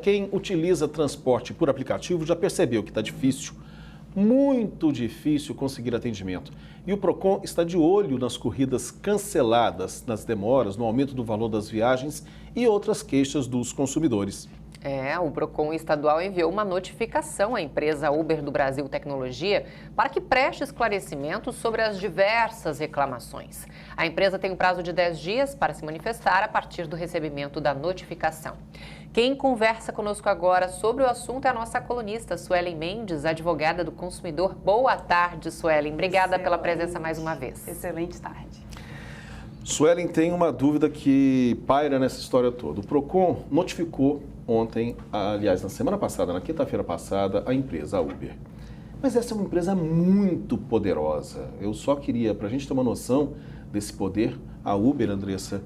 Quem utiliza transporte por aplicativo já percebeu que está difícil, muito difícil conseguir atendimento. E o Procon está de olho nas corridas canceladas, nas demoras, no aumento do valor das viagens e outras queixas dos consumidores. O Procon estadual enviou uma notificação à empresa Uber do Brasil Tecnologia para que preste esclarecimentos sobre as diversas reclamações. A empresa tem um prazo de 10 dias para se manifestar a partir do recebimento da notificação. Quem conversa conosco agora sobre o assunto é a nossa colunista, Suelen Mendes, advogada do consumidor. Boa tarde, Suelen. Obrigada pela presença mais uma vez. Excelente tarde. Suelen, tem uma dúvida que paira nessa história toda. O Procon notificou ontem, aliás, na semana passada, na quinta-feira passada, a empresa, a Uber. Mas essa é uma empresa muito poderosa. Eu só queria, para a gente ter uma noção desse poder, a Uber, Andressa,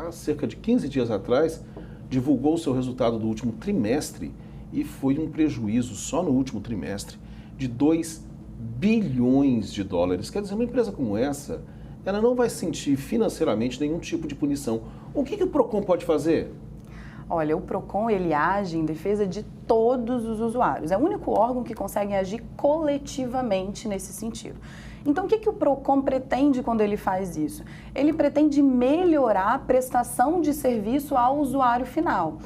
há cerca de 15 dias atrás, divulgou o seu resultado do último trimestre e foi um prejuízo só no último trimestre de 2 bilhões de dólares. Quer dizer, uma empresa como essa, ela não vai sentir financeiramente nenhum tipo de punição. O que o Procon pode fazer? Olha, o Procon, ele age em defesa de todos os usuários. É o único órgão que consegue agir coletivamente nesse sentido. Então, o que o Procon pretende quando ele faz isso? Ele pretende melhorar a prestação de serviço ao usuário final.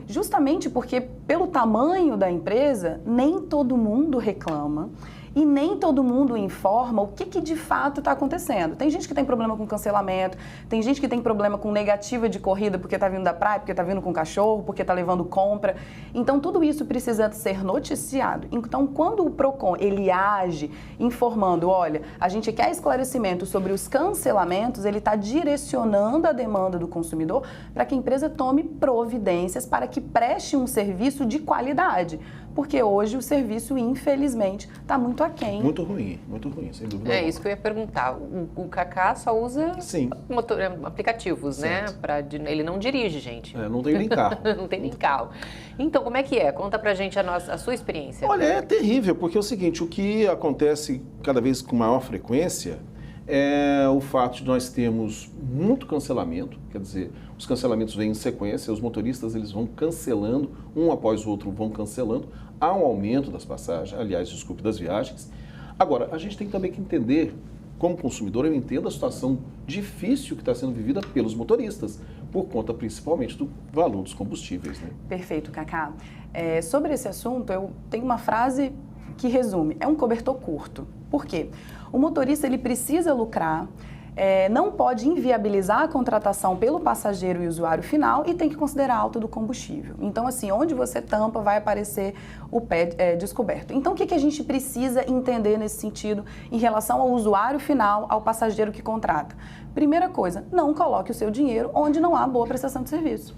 Justamente porque, pelo tamanho da empresa, nem todo mundo reclama. E nem todo mundo informa o que de fato está acontecendo. Tem gente que tem problema com cancelamento, tem gente que tem problema com negativa de corrida porque está vindo da praia, porque está vindo com cachorro, porque está levando compra. Então, tudo isso precisa ser noticiado. Então, quando o Procon ele age informando, olha, a gente quer esclarecimento sobre os cancelamentos, ele está direcionando a demanda do consumidor para que a empresa tome providências para que preste um serviço de qualidade. Porque hoje o serviço, infelizmente, está muito aquém. Muito ruim, sem dúvida alguma. É isso que eu ia perguntar. O Cacá só usa aplicativos, certo, né? Ele não dirige, gente. Não tem nem carro. Não tem nem carro. Então, como é que é? Conta pra gente a sua experiência. Olha, é terrível, porque é o seguinte, o que acontece cada vez com maior frequência é o fato de nós termos muito cancelamento, quer dizer, os cancelamentos vêm em sequência, os motoristas eles vão cancelando, um após o outro vão cancelando, há um aumento das passagens, aliás, desculpe, das viagens. Agora, a gente tem também que entender, como consumidor, eu entendo a situação difícil que está sendo vivida pelos motoristas, por conta principalmente do valor dos combustíveis, né? Perfeito, Cacá. Sobre esse assunto, eu tenho uma frase que resume, é um cobertor curto. Por quê? O motorista ele precisa lucrar, não pode inviabilizar a contratação pelo passageiro e usuário final e tem que considerar a alta do combustível. Então, assim, onde você tampa vai aparecer o pé descoberto. Então, o que a gente precisa entender nesse sentido em relação ao usuário final, ao passageiro que contrata? Primeira coisa, não coloque o seu dinheiro onde não há boa prestação de serviço.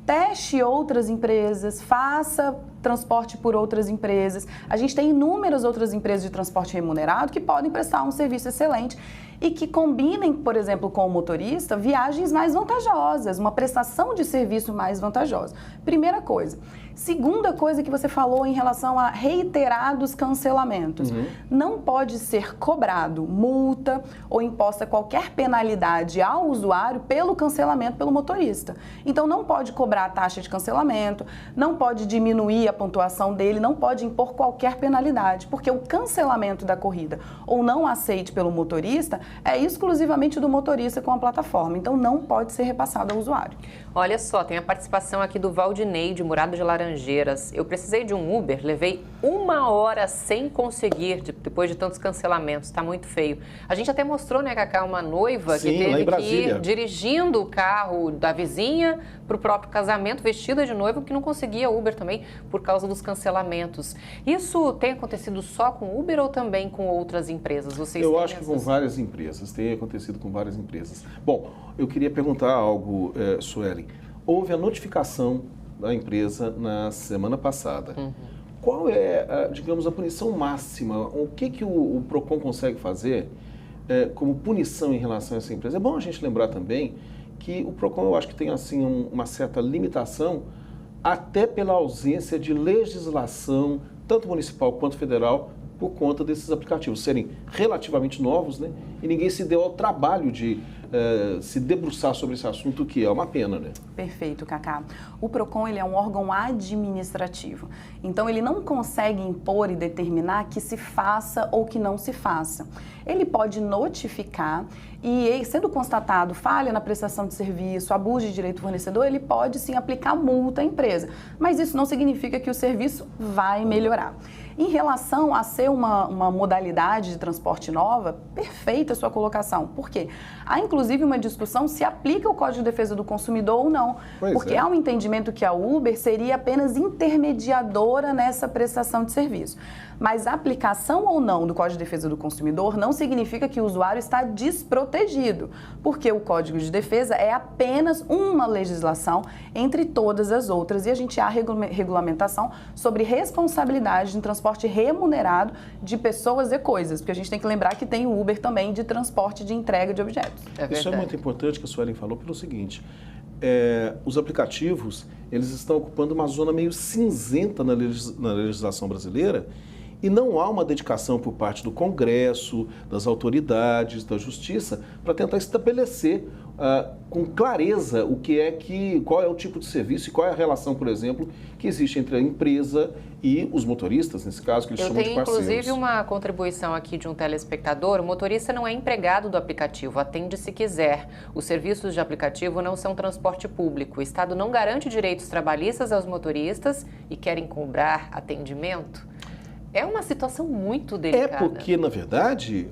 Teste outras empresas, faça transporte por outras empresas. A gente tem inúmeras outras empresas de transporte remunerado que podem prestar um serviço excelente e que combinem, por exemplo, com o motorista, viagens mais vantajosas, uma prestação de serviço mais vantajosa. Primeira coisa. Segunda coisa que você falou em relação a reiterados cancelamentos. Não pode ser cobrado multa ou imposta qualquer penalidade ao usuário pelo cancelamento pelo motorista. Então, não pode cobrar a taxa de cancelamento, não pode diminuir a pontuação dele, não pode impor qualquer penalidade, porque o cancelamento da corrida ou não aceite pelo motorista é exclusivamente do motorista com a plataforma. Então, não pode ser repassado ao usuário. Olha só, tem a participação aqui do Valdinei, de Murado de Laranjeiras. Eu precisei de um Uber, levei 1 hora sem conseguir, depois de tantos cancelamentos, tá muito feio. A gente até mostrou, né, Cacá, uma noiva que teve que ir dirigindo o carro da vizinha para o próprio casamento, vestida de noiva, que não conseguia Uber também por causa dos cancelamentos. Isso tem acontecido só com Uber ou também com outras empresas? Eu acho que com várias empresas, tem acontecido com várias empresas. Bom, eu queria perguntar algo, Suelen. Houve a notificação da empresa na semana passada. Qual é, digamos, a punição máxima? O que o Procon consegue fazer como punição em relação a essa empresa? É bom a gente lembrar também que o Procon, eu acho que tem assim uma certa limitação, até pela ausência de legislação, tanto municipal quanto federal, por conta desses aplicativos serem relativamente novos, né? E ninguém se deu ao trabalho de se debruçar sobre esse assunto, que é uma pena, né? Perfeito, Cacá. O PROCON ele é um órgão administrativo, então ele não consegue impor e determinar que se faça ou que não se faça. Ele pode notificar e, sendo constatado falha na prestação de serviço, abuso de direito do fornecedor, ele pode sim aplicar multa à empresa, mas isso não significa que o serviço vai melhorar. Em relação a ser uma modalidade de transporte nova, perfeita a sua colocação. Por quê? Há inclusive uma discussão se aplica o Código de Defesa do Consumidor ou não. Porque há um entendimento que a Uber seria apenas intermediadora nessa prestação de serviço. Mas a aplicação ou não do Código de Defesa do Consumidor não significa que o usuário está desprotegido, porque o Código de Defesa é apenas uma legislação entre todas as outras e a gente há regulamentação sobre responsabilidade de transporte remunerado de pessoas e coisas, porque a gente tem que lembrar que tem o Uber também de transporte de entrega de objetos. Isso é muito importante que a Suelen falou pelo seguinte, os aplicativos, eles estão ocupando uma zona meio cinzenta na legislação brasileira e não há uma dedicação por parte do Congresso, das autoridades, da Justiça, para tentar estabelecer com clareza qual é o tipo de serviço e qual é a relação, por exemplo, que existe entre a empresa e os motoristas, nesse caso, que eles chamam de parceiros. Eu tenho, inclusive, uma contribuição aqui de um telespectador. O motorista não é empregado do aplicativo, atende se quiser. Os serviços de aplicativo não são transporte público. O Estado não garante direitos trabalhistas aos motoristas e querem cobrar atendimento? É uma situação muito delicada. É porque, na verdade,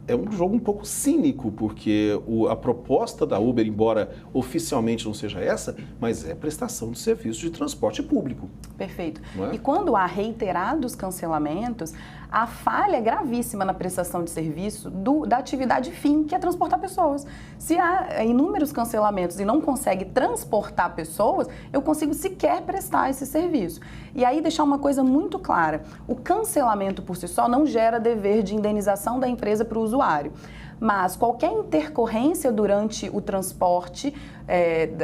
é um jogo um pouco cínico, porque a proposta da Uber, embora oficialmente não seja essa, mas é prestação de serviço de transporte público. Perfeito. Não é? E quando há reiterados cancelamentos, a falha é gravíssima na prestação de serviço da atividade fim, que é transportar pessoas. Se há inúmeros cancelamentos e não consegue transportar pessoas, eu consigo sequer prestar esse serviço. E aí deixar uma coisa muito clara, o cancelamento por si só não gera dever de indenização da empresa para o usuário. Mas qualquer intercorrência durante o transporte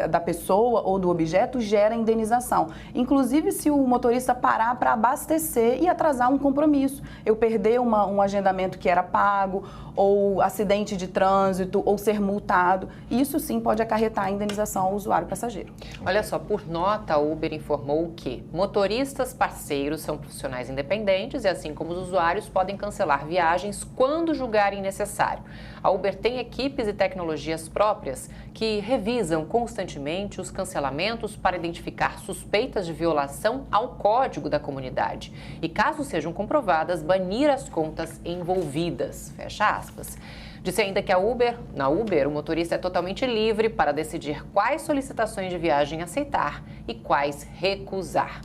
da pessoa ou do objeto gera indenização. Inclusive se o motorista parar para abastecer e atrasar um compromisso. Eu perder um agendamento que era pago, ou acidente de trânsito, ou ser multado. Isso sim pode acarretar a indenização ao usuário passageiro. Olha só, por nota, a Uber informou que motoristas parceiros são profissionais independentes e, assim como os usuários, podem cancelar viagens quando julgarem necessário. A Uber tem equipes e tecnologias próprias que revisam constantemente os cancelamentos para identificar suspeitas de violação ao código da comunidade e, caso sejam comprovadas, banir as contas envolvidas. Fecha aspas. Disse ainda que na Uber, o motorista é totalmente livre para decidir quais solicitações de viagem aceitar e quais recusar.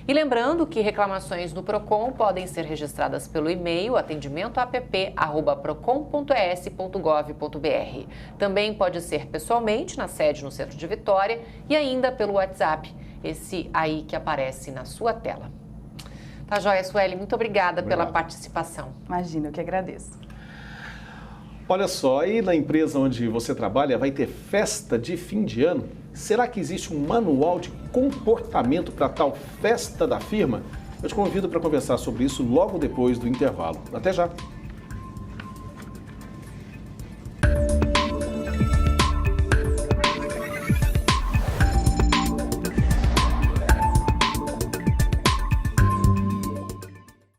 E lembrando que reclamações no PROCON podem ser registradas pelo e-mail atendimento@procon.es.gov.br. Também pode ser pessoalmente na sede no centro de Vitória e ainda pelo WhatsApp, esse aí que aparece na sua tela. Tá joia, Sueli, muito obrigada pela participação. Imagina, eu que agradeço. Olha só, aí na empresa onde você trabalha vai ter festa de fim de ano? Será que existe um manual de comportamento para tal festa da firma? Eu te convido para conversar sobre isso logo depois do intervalo. Até já!